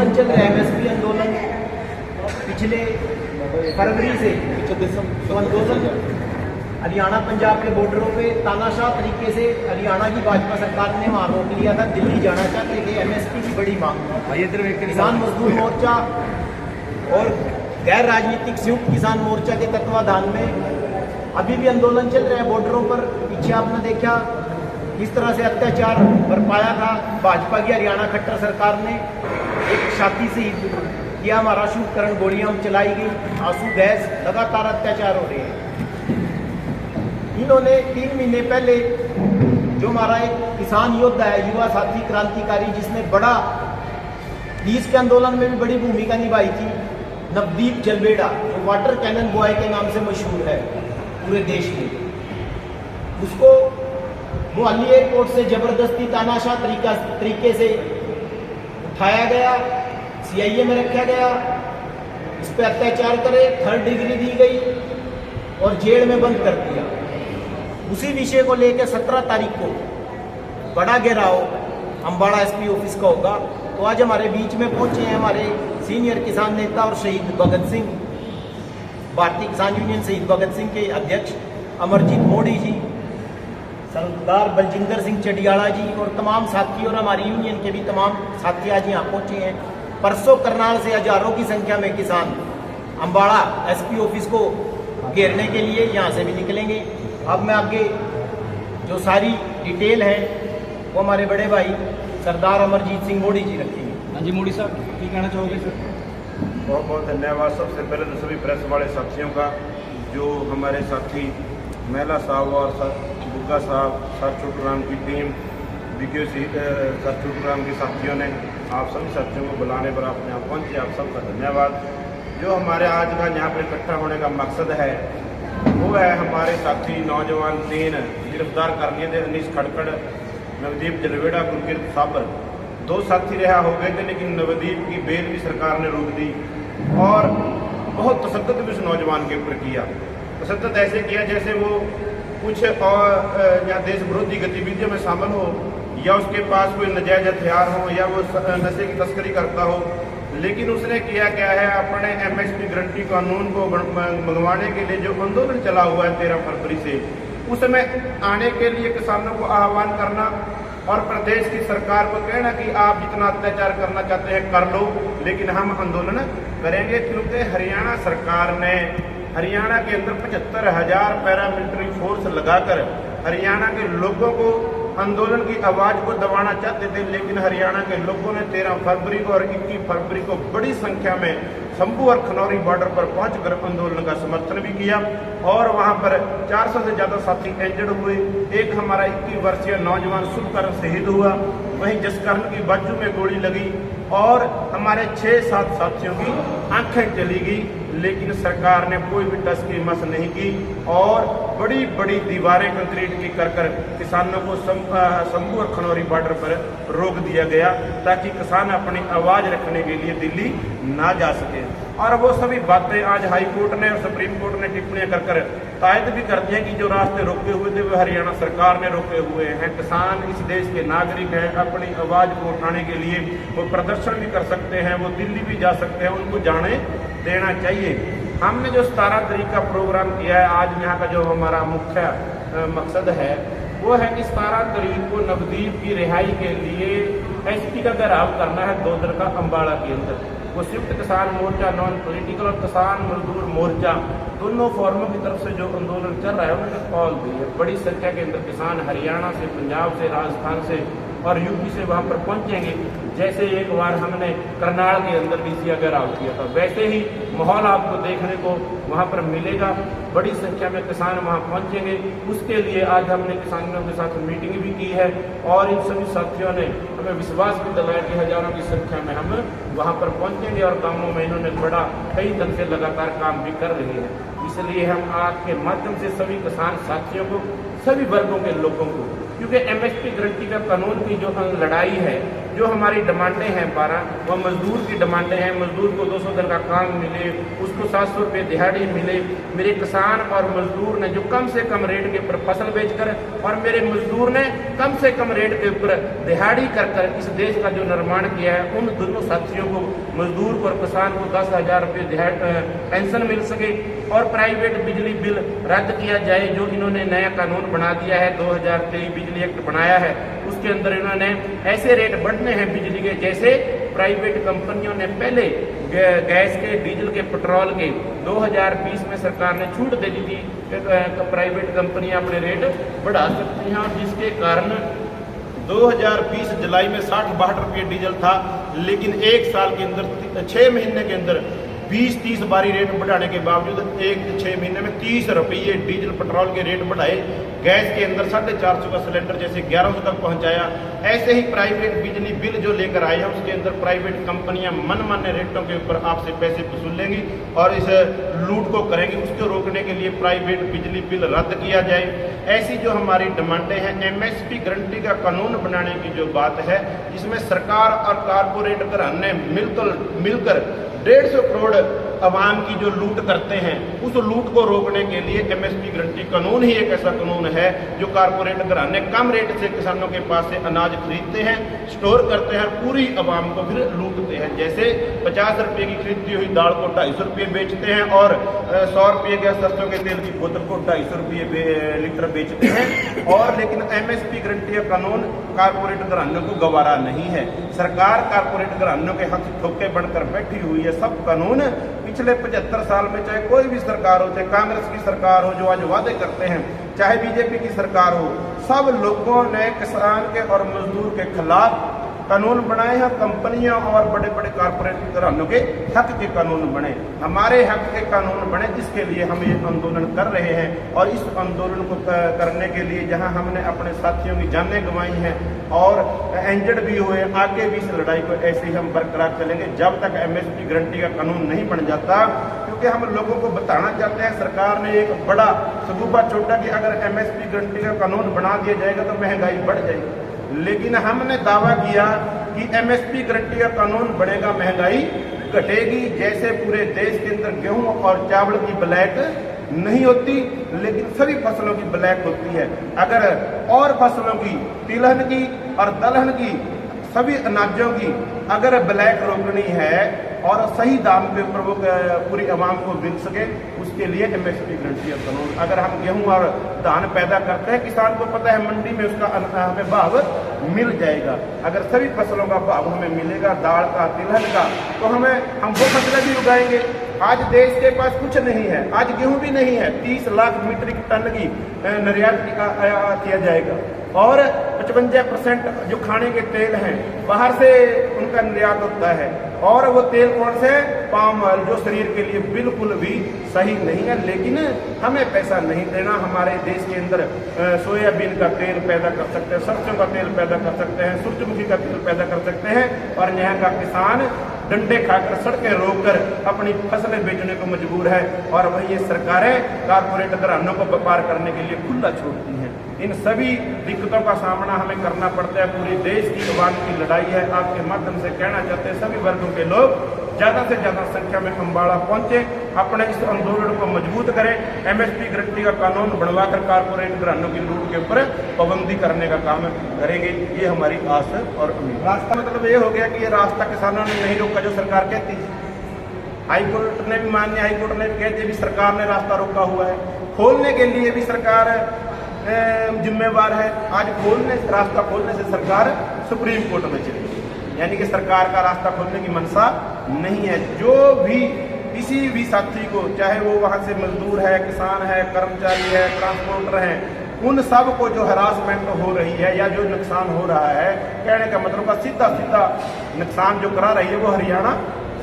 आंदोलन चल रहा है, एमएसपी आंदोलन पिछले फरवरी से, तो आंदोलन हरियाणा पंजाब के बॉर्डरों पे तानाशाह तरीके से हरियाणा की भाजपा सरकार ने वहाँ रोक लिया था। दिल्ली जाना चाहते थे, एमएसपी की बड़ी मांग। किसान मजदूर मोर्चा और गैर राजनीतिक संयुक्त किसान मोर्चा के तत्वाधान में अभी भी आंदोलन चल रहा है बॉर्डरों पर। पीछे आपने देखा किस तरह से अत्याचार बरपाया था भाजपा की हरियाणा खट्टर सरकार ने। एक छाती से किया हमारा शुभकरण, गोलियां चलाई गई, आंसू गैस, लगातार अत्याचार हो रहे हैं। इन्होंने 3 महीने पहले जो हमारा एक किसान योद्धा है, युवा साथी क्रांतिकारी, जिसने बड़ा 20 के आंदोलन में भी बड़ी भूमिका निभाई थी, नवदीप जलवेड़ा, जो वाटर कैनन बॉय के नाम से मशहूर है पूरे देश में, उसको मोहाली एयरपोर्ट से जबरदस्ती तानाशाह तरीके से उठाया गया, सीआईए में रखा गया, इस पर अत्याचार करे, 3rd डिग्री दी गई और जेल में बंद कर दिया। उसी विषय को लेकर 17 तारीख को बड़ा घेराव अम्बाड़ा एसपी ऑफिस का होगा। तो आज हमारे बीच में पहुंचे हैं हमारे सीनियर किसान नेता और शहीद भगत सिंह, भारतीय किसान यूनियन शहीद भगत सिंह के अध्यक्ष अमरजीत मोदी जी, सरदार बलजिंदर सिंह चडियाला जी और तमाम साथी और हमारी यूनियन के भी तमाम साथी आज यहाँ पहुंचे हैं। परसों करनाल से हजारों की संख्या में किसान अम्बाड़ा एसपी ऑफिस को घेरने के लिए यहाँ से भी निकलेंगे। अब मैं आगे जो सारी डिटेल है वो हमारे बड़े भाई सरदार अमरजीत सिंह मोदी जी रखेंगे। हाँ जी, मोदी साहब क्या कहना चाहोगे सर? बहुत बहुत धन्यवाद सबसे पहले तो सभी प्रेस वाले साथियों का, जो हमारे साथी महिला साहब और बुग्गा साहब, सर छोटूराम की टीम, बीके सर छोटूराम के साथियों ने आप सभी साथियों को बुलाने पर आप यहाँ पहुँचे, आप सबका धन्यवाद। जो हमारे आज का यहाँ पर इकट्ठा होने का मकसद है वो है हमारे साथी नौजवान 3 गिरफ्तार कर लिए थे, अनीस खड़कड़, नवदीप जलवेड़ा, गुरकीरत साबर। 2 साथी रिहा हो गए थे, लेकिन नवदीप की बेल भी सरकार ने रोक दी और बहुत तशद्दुद भी उस नौजवान के ऊपर किया। तशद्दुद ऐसे किया जैसे वो कुछ और या देश विरोधी गतिविधियों में शामिल हो, या उसके पास कोई नाजायज हथियार हो, या वो नशे की तस्करी करता हो। लेकिन उसने किया क्या है, अपने एमएसपी गारंटी कानून को मंगवाने के लिए जो आंदोलन चला हुआ है 13 फरवरी से, उसमें आने के लिए किसानों को आह्वान करना और प्रदेश की सरकार को कहना कि आप जितना अत्याचार करना चाहते हैं कर लो, लेकिन हम आंदोलन करेंगे। क्योंकि हरियाणा सरकार ने हरियाणा के अंदर 75,000 पैरामिलिट्री फोर्स लगाकर हरियाणा के लोगों को आंदोलन की आवाज को दबाना चाहते थे, लेकिन हरियाणा के लोगों ने 13 फरवरी को और 21 फरवरी को बड़ी संख्या में शंभू और खनौरी बॉर्डर पर पहुंचकर आंदोलन का समर्थन भी किया और वहां पर 400 से ज्यादा साथी इंजर्ड हुए। एक हमारा 21 वर्षीय नौजवान शुभकरण शहीद हुआ, वहीं जसकरण की बाजू में गोली लगी और हमारे 6-7 साथियों की आंखें चली गई, लेकिन सरकार ने कोई भी टस की मस नहीं की और बड़ी बड़ी दीवारें कंक्रीट की कर किसानों को शंभू और खनौरी बॉर्डर पर रोक दिया गया, ताकि किसान अपनी आवाज रखने के लिए दिल्ली ना जा सके। और वो सभी बातें आज हाई कोर्ट ने और सुप्रीम कोर्ट ने टिप्पणियां कर तायद भी कर दिया कि जो रास्ते रोके हुए थे वो हरियाणा सरकार ने रोके हुए हैं। किसान इस देश के नागरिक हैं, अपनी आवाज को उठाने के लिए वो प्रदर्शन भी कर सकते हैं, वो दिल्ली भी जा सकते हैं, उनको जाने देना चाहिए। हमने जो 17 तारीख का प्रोग्राम किया है, आज यहाँ का जो हमारा मुख्य मकसद है वो है कि 17 तारीख को नवदीप की रिहाई के लिए एसपी का घेराव करना है दोदर का अम्बाड़ा के अंदर। वो संयुक्त किसान मोर्चा, नॉन पॉलिटिकल और किसान मजदूर मोर्चा, दोनों फोरमों की तरफ से जो आंदोलन चल रहा है उन्होंने कॉल दी है। बड़ी संख्या के अंदर किसान हरियाणा से, पंजाब से, राजस्थान से और यूपी से वहाँ पर पहुँचेंगे। जैसे एक बार हमने करनाल के अंदर डीसी का घेराव किया था, वैसे ही माहौल आपको देखने को वहाँ पर मिलेगा। बड़ी संख्या में किसान वहाँ पहुँचेंगे। उसके लिए आज हमने किसानों के साथ मीटिंग भी की है और इन सभी साथियों ने हमें विश्वास भी दिलाया कि हजारों की संख्या में हम वहाँ पर पहुँचेंगे और गाँवों में इन्होंने बड़ा कई दिन से लगातार काम भी कर रहे हैं। इसलिए हम आपके माध्यम से सभी किसान साथियों को, सभी वर्गों के लोगों को, क्योंकि एमएसपी गारंटी का कानून की जो लड़ाई है जो हमारी डिमांडें हैं 12, वो मजदूर की डिमांडें हैं। मजदूर को 200 दिन का काम मिले, उसको 700 रुपये दिहाड़ी मिले। मेरे किसान और मजदूर ने जो कम से कम रेट के ऊपर फसल बेचकर और मेरे मजदूर ने कम से कम रेट के ऊपर दिहाड़ी कर इस देश का जो निर्माण किया है, उन दोनों साथियों को, मजदूर को और किसान को 10,000 रुपये पेंशन मिल सके और प्राइवेट बिजली बिल रद्द किया जाए। जो इन्होंने नया कानून बना दिया है, 2023 बिजली एक्ट बनाया है, उसके अंदर इन्होंने ऐसे रेट बढ़ने हैं बिजली के, जैसे प्राइवेट कंपनियों ने पहले गैस के, डीजल के, पेट्रोल के 2020 में सरकार ने छूट दे दी थी कि प्राइवेट कंपनियां अपने रेट बढ़ा सकती हैं, और जिसके कारण 2020 जुलाई में 60-62 रुपये डीजल था, लेकिन एक साल के अंदर 6 महीने के अंदर 20-30 बारी रेट बढ़ाने के बावजूद 6 महीने में 30 रुपये डीजल पेट्रोल के रेट बढ़ाए। गैस के अंदर 450 का सिलेंडर जैसे 1100 तक पहुंचाया। ऐसे ही प्राइवेट बिजली बिल जो लेकर आए हैं, उसके अंदर प्राइवेट कंपनियां मनमाने रेटों के ऊपर आपसे पैसे वसूल लेंगी और इस लूट को करेंगी। उसको रोकने के लिए प्राइवेट बिजली बिल रद्द किया जाए। ऐसी जो हमारी डिमांडें हैं, एमएसपी गारंटी का कानून बनाने की जो बात है, इसमें सरकार और कारपोरेट घराने मिलकर 150 करोड़ अवाम की जो लूट करते हैं, उस लूट को रोकने के लिए एमएसपी गारंटी कानून ही एक ऐसा कानून है जो कारपोरेट घराने कम रेट से किसानों के पास से अनाज खरीदते हैं, स्टोर करते हैं, पूरी अवाम को फिर लूटते हैं। जैसे 50 रुपये की खरीदती हुई दाल को 250 रुपये बेचते हैं और 100 रुपये के सरसों के तेल की बोतल को 250 रुपये लीटर बेचते हैं। और लेकिन एमएसपी गारंटी का कानून कारपोरेट घरानों को गवारा नहीं है। सरकार कारपोरेट घरानों के हाथ ठोके बनकर बैठी हुई है। सब कानून पिछले 75 साल में, चाहे कोई भी सरकार हो, चाहे कांग्रेस की सरकार हो जो आज वादे करते हैं, चाहे बीजेपी की सरकार हो, सब लोगों ने किसान के और मजदूर के खिलाफ कानून बनाए हैं। कंपनियां और बड़े बड़े कारपोरेट घरानों के हक के कानून बने, हमारे हक के कानून बने। इसके लिए हम ये आंदोलन कर रहे हैं और इस आंदोलन को करने के लिए जहां हमने अपने साथियों की जानें गंवाई हैं और इंजर्ड भी हुए, आगे भी इस लड़ाई को ऐसे ही हम बरकरार चलेंगे जब तक एमएसपी गारंटी का कानून नहीं बन जाता। क्योंकि हम लोगों को बताना चाहते हैं, सरकार ने एक बड़ा सबूबा छोड़ा कि अगर एमएसपी गारंटी का कानून बना दिया जाएगा तो महंगाई बढ़ जाएगी, लेकिन हमने दावा किया कि एमएसपी गारंटी का कानून बनेगा, महंगाई घटेगी। जैसे पूरे देश के अंदर गेहूं और चावल की ब्लैक नहीं होती, लेकिन सभी फसलों की ब्लैक होती है। अगर और फसलों की, तिलहन की और दलहन की, सभी अनाजों की अगर ब्लैक रोकनी है और सही दाम पे ऊपर वो पूरी आवाम को मिल सके, उसके लिए एमएसपी गारंटी कानून। अगर हम गेहूं और धान पैदा करते हैं, किसान को पता है मंडी में उसका हमें भाव मिल जाएगा। अगर सभी फसलों का भाव हमें मिलेगा, दाल का, तिलहन का, तो हम वो फसलें भी उगाएंगे। आज देश के पास कुछ नहीं है, आज गेहूं भी नहीं है। 30 लाख मीट्रिक टन की निर्यात किया जाएगा और 55% जो खाने के तेल हैं बाहर से उनका निर्यात होता है। और वो तेल कौन से? पाम ऑयल, जो शरीर के लिए बिल्कुल भी सही नहीं है। लेकिन हमें पैसा नहीं देना। हमारे देश के अंदर सोयाबीन का तेल पैदा कर सकते हैं, सरसों का तेल पैदा कर सकते हैं, सूरजमुखी का तेल पैदा कर सकते हैं, और यहाँ का किसान डंडे खाकर, सड़कें रोककर अपनी फसलें बेचने को मजबूर है। और वही ये सरकारें कारपोरेट घरानों को व्यापार करने के लिए खुला छोड़ती हैं। इन सभी दिक्कतों का सामना हमें करना पड़ता है। पूरी देश की आवाम की लड़ाई है। आपके माध्यम से कहना चाहते हैं सभी वर्गों के लोग ज़्यादा से ज़्यादा संख्या में अम्बाड़ा पहुंचे, अपने इस आंदोलन को मजबूत करें। एमएसपी गारंटी का कानून बनवाकर कारपोरेट घरानों की लूट के ऊपर पाबंदी करने का काम करेंगे। ये हमारी आस और उम्मीद। रास्ता मतलब ये हो गया कि ये रास्ता किसानों ने नहीं रोका जो सरकार कहती है। हाईकोर्ट ने भी मान्य, हाईकोर्ट ने भी कहते भी सरकार ने रास्ता रोका हुआ है। खोलने के लिए भी सरकार जिम्मेवार है। आज रास्ता खोलने से सरकार सुप्रीम कोर्ट में चली, यानी कि सरकार का रास्ता खोलने की मंशा नहीं है। जो भी किसी भी साथी को, चाहे वो वहाँ से मजदूर है, किसान है, कर्मचारी है, ट्रांसपोर्टर है, उन सब को जो हरासमेंट हो रही है या जो नुकसान हो रहा है, कहने का मतलब का सीधा नुकसान जो करा रही है वो हरियाणा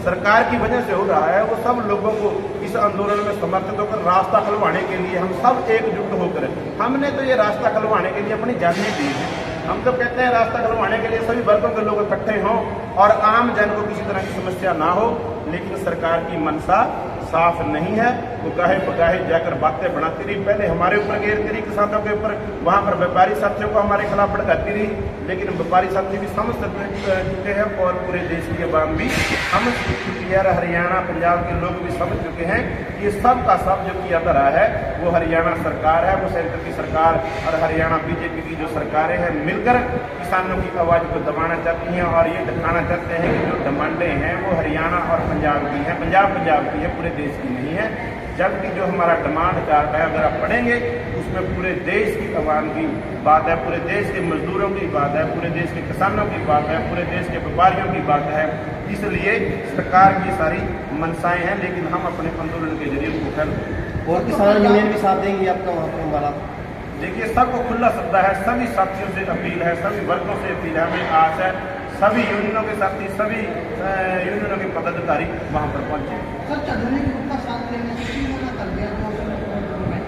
सरकार की वजह से हो रहा है। वो सब लोगों को इस आंदोलन में समर्थित होकर रास्ता खुलवाने के लिए हम सब एकजुट होकर, हमने तो ये रास्ता खुलवाने के लिए अपनी जानें दी है। हम तो कहते हैं रास्ता खुलवाने के लिए सभी वर्गों के लोग इकट्ठे हों और आम जन को किसी तरह की समस्या ना हो, लेकिन सरकार की मंशा साफ नहीं है। वो गाहे बगाहे जाकर बातें बनाती रही। पहले हमारे ऊपर घेरती रही, किसानों के ऊपर, वहाँ पर व्यापारी साथियों को हमारे खिलाफ भड़काती रही। लेकिन व्यापारी साथी भी समझ चुके हैं और पूरे देश की आवाम भी समझ चुकी है, हरियाणा पंजाब के लोग भी समझ चुके हैं कि ये सब का सब जो किया जा रहा है वो हरियाणा सरकार है, वो सेंटर की सरकार और हरियाणा बीजेपी की जो सरकारें हैं मिलकर किसानों की आवाज़ को दबाना चाहती हैं और ये दिखाना चाहते हैं कि जो डिमांडें हैं वो हरियाणा और पंजाब की हैं, पंजाब की है, पूरे देश की नहीं है। जबकि जो हमारा डिमांड चार्ट है अगर आप पढ़ेंगे उसमें पूरे देश की आवाम की बात है, पूरे देश के मजदूरों की बात है, पूरे देश के किसानों की बात है, पूरे देश के व्यापारियों की बात है। इसलिए सरकार की सारी मनसाएं हैं, लेकिन हम अपने आंदोलन के जरिए उनको कर और किसान यूनियन भी साथ देंगी आपका वहाँ पर हमारा? देखिए, सबको खुला सद्दा है, सभी साथियों से अपील है, सभी वर्गों से अपील है, हमें आस है सभी यूनियनों के साथी, सभी यूनियनों के पदाधिकारी वहाँ पर पहुँचे।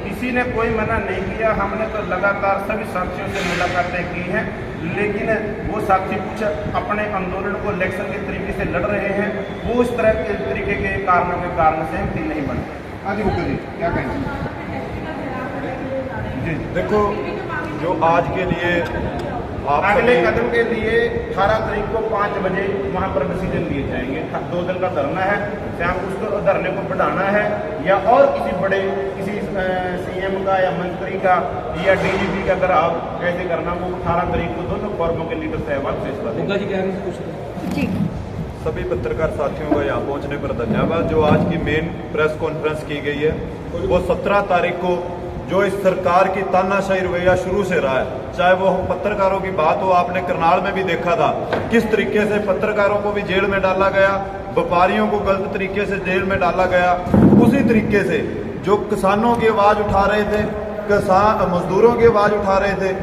किसी ने कोई मना नहीं किया, हमने तो लगातार सभी साथियों से मुलाकातें की हैं, लेकिन वो साथी कुछ अपने आंदोलन को इलेक्शन के तरीके से लड़ रहे हैं, वो इस तरह के तरीके के कारणों के कारण सहमति नहीं बन पाए। आगे मुकर जी क्या कहेंगे? जी देखो, जो आज के लिए अगले कदम के लिए 18 तारीख को 5 बजे वहाँ पर डिसीजन लिए जाएंगे। 2 दिन का धरना है, चाहे उसको धरने को बढ़ाना है या और किसी बड़े किसी सीएम का या मंत्री का या डीजीपी का अगर आप ऐसे करना, वो 18 तारीख को दोनों फॉर्मों के लीडर साहब पेश कर जी कह रहे हैं कुछ? सभी पत्रकार साथियों का यहाँ पहुँचने पर धन्यवाद। जो आज की मेन प्रेस कॉन्फ्रेंस की गई है वो 17 तारीख को जो इस सरकार की तानाशाही रवैया शुरू से रहा है, चाहे वो पत्रकारों की बात हो, आपने करनाल में भी देखा था किस तरीके से पत्रकारों को भी जेल में डाला गया, व्यापारियों को गलत तरीके से जेल में डाला गया। उसी तरीके से जो किसानों की आवाज़ उठा रहे थे, किसान मजदूरों की आवाज़ उठा रहे थे,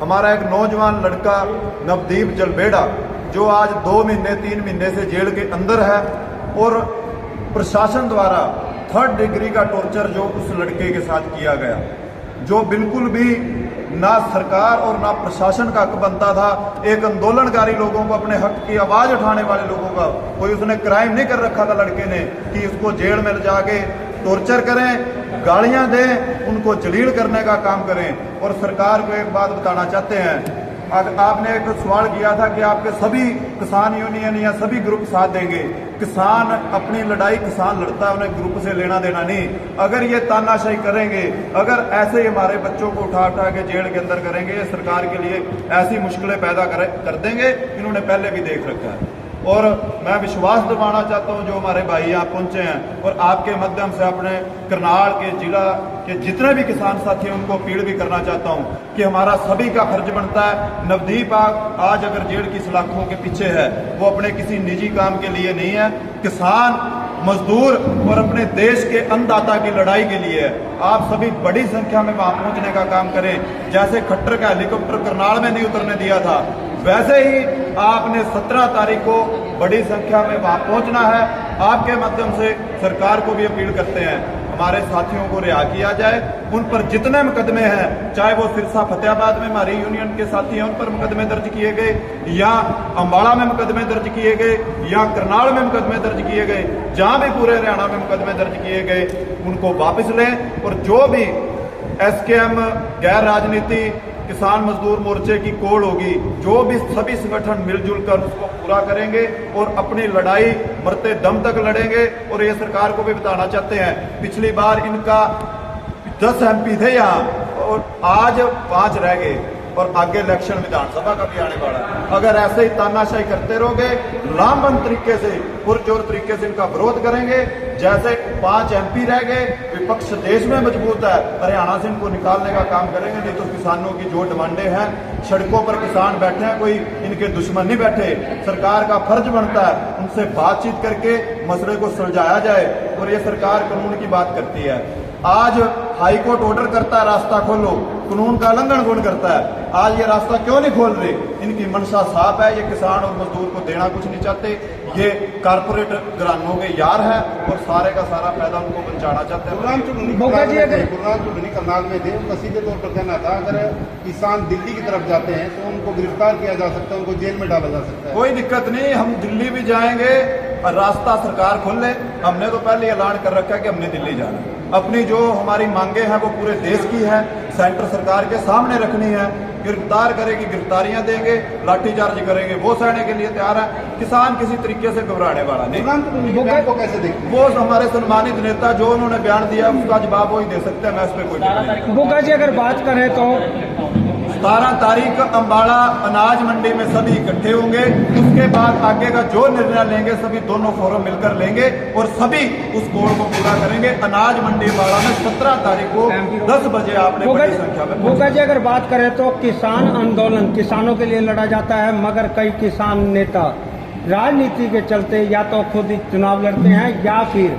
हमारा एक नौजवान लड़का नवदीप जलबेड़ा जो आज 2 महीने 3 महीने से जेल के अंदर है और प्रशासन द्वारा 3rd डिग्री का टॉर्चर जो उस लड़के के साथ किया गया, जो बिल्कुल भी ना सरकार और ना प्रशासन का हक बनता था। एक आंदोलनकारी लोगों को, अपने हक की आवाज़ उठाने वाले लोगों का कोई उसने क्राइम नहीं कर रखा था लड़के ने कि उसको जेल में ले जाके टॉर्चर करें, गालियां दें, उनको जलील करने का काम करें। और सरकार को एक बात बताना चाहते हैं, आपने एक सवाल किया था कि आपके सभी किसान यूनियन या सभी ग्रुप साथ देंगे। किसान अपनी लड़ाई किसान लड़ता है, उन्हें ग्रुप से लेना देना नहीं। अगर ये तानाशाही करेंगे, अगर ऐसे ही हमारे बच्चों को उठा उठा के जेल के अंदर करेंगे, ये सरकार के लिए ऐसी मुश्किलें पैदा कर देंगे, इन्होंने पहले भी देख रखा है। और मैं विश्वास दिलाना चाहता हूं जो हमारे भाई यहाँ पहुंचे हैं और आपके माध्यम से अपने करनाल के जिला के जितने भी किसान साथी हैं उनको अपील भी करना चाहता हूं कि हमारा सभी का फर्ज बनता है। नवदीप आज अगर जेल की सलाखों के पीछे है, वो अपने किसी निजी काम के लिए नहीं है, किसान, मजदूर और अपने देश के अन्नदाता की लड़ाई के लिए है। आप सभी बड़ी संख्या में वहां पहुंचने का काम करें। जैसे खट्टर का हेलीकॉप्टर करनाल में नहीं उतरने दिया था, वैसे ही आपने 17 तारीख को बड़ी संख्या में वहां पहुंचना है। आपके माध्यम से सरकार को भी अपील करते हैं हमारे साथियों को रिहा किया जाए। उन पर जितने मुकदमे हैं, चाहे वो सिरसा फतेहाबाद में हमारी यूनियन के साथी हैं उन पर मुकदमे दर्ज किए गए, या अम्बाड़ा में मुकदमे दर्ज किए गए, या करनाल में मुकदमे दर्ज किए गए, जहां भी पूरे हरियाणा में मुकदमे दर्ज किए गए, उनको वापस लें। और जो भी SKM गैर राजनीति किसान मजदूर मोर्चे की कोड होगी, जो भी सभी संगठन मिलजुल कर उसको पूरा करेंगे और अपनी लड़ाई मरते दम तक लड़ेंगे। और ये सरकार को भी बताना चाहते हैं, पिछली बार इनका 10 MP थे यहाँ और आज 5 रह गए और आगे इलेक्शन विधानसभा का भी आने वाला है। अगर ऐसे ही तानाशाही करते रहोगे, लामबंद तरीके से पुरजोर तरीके से इनका विरोध करेंगे। जैसे 5 MP रह गए, विपक्ष देश में मजबूत है, हरियाणा से इनको निकालने का काम करेंगे। नहीं तो किसानों की जो डिमांडें हैं, सड़कों पर किसान बैठे हैं, कोई इनके दुश्मन नहीं बैठे। सरकार का फर्ज बनता है उनसे बातचीत करके मसले को सुलझाया जाए। और ये सरकार कानून की बात करती है, आज हाईकोर्ट ऑर्डर करता है रास्ता खोलो, कानून का उल्लंघन कौन करता है? आज ये रास्ता क्यों नहीं खोल रहे? इनकी मंशा साफ है, ये किसान और मजदूर को देना कुछ नहीं चाहते, ये कारपोरेट घरानों के यार है और सारे का सारा फायदा उनको पहुंचाना चाहते हैं। गुरनाम चुड़नी करनाल में थे, उनका सीधे तौर पर कहना था अगर किसान दिल्ली की तरफ जाते हैं तो उनको गिरफ्तार किया जा सकता है, उनको जेल में डाला जा सकता है। कोई दिक्कत नहीं, हम दिल्ली भी जाएंगे और रास्ता सरकार खोल ले। हमने तो पहले ऐलान कर रखा है कि हमने दिल्ली जाना है। अपनी जो हमारी मांगे हैं वो पूरे देश की है, सेंटर सरकार के सामने रखनी है। गिरफ्तार करेगी, गिरफ्तारियां देंगे, लाठीचार्ज करेंगे, वो सहने के लिए तैयार है। किसान किसी तरीके से घबराने वाला नहीं। बयान को कैसे देखते हैं? वो हमारे सम्मानित नेता जो उन्होंने बयान दिया उसका जवाब वो ही दे सकते हैं, मैं इस पर कोई टिप्पणी नहीं। बुग्गा जी अगर बात करें तो 17 तारीख अम्बाड़ा अनाज मंडी में सभी इकट्ठे होंगे। उसके बाद आगे का जो निर्णय लेंगे सभी दोनों फोरम मिलकर लेंगे और सभी उस कोड को पूरा करेंगे। अनाज मंडी अम्बाड़ा में 17 तारीख को 10 बजे आपने बड़ी संख्या में बुग्गा जी अगर बात करें तो किसान आंदोलन किसानों के लिए लड़ा जाता है, मगर कई किसान नेता राजनीति के चलते या तो खुद ही चुनाव लड़ते हैं या फिर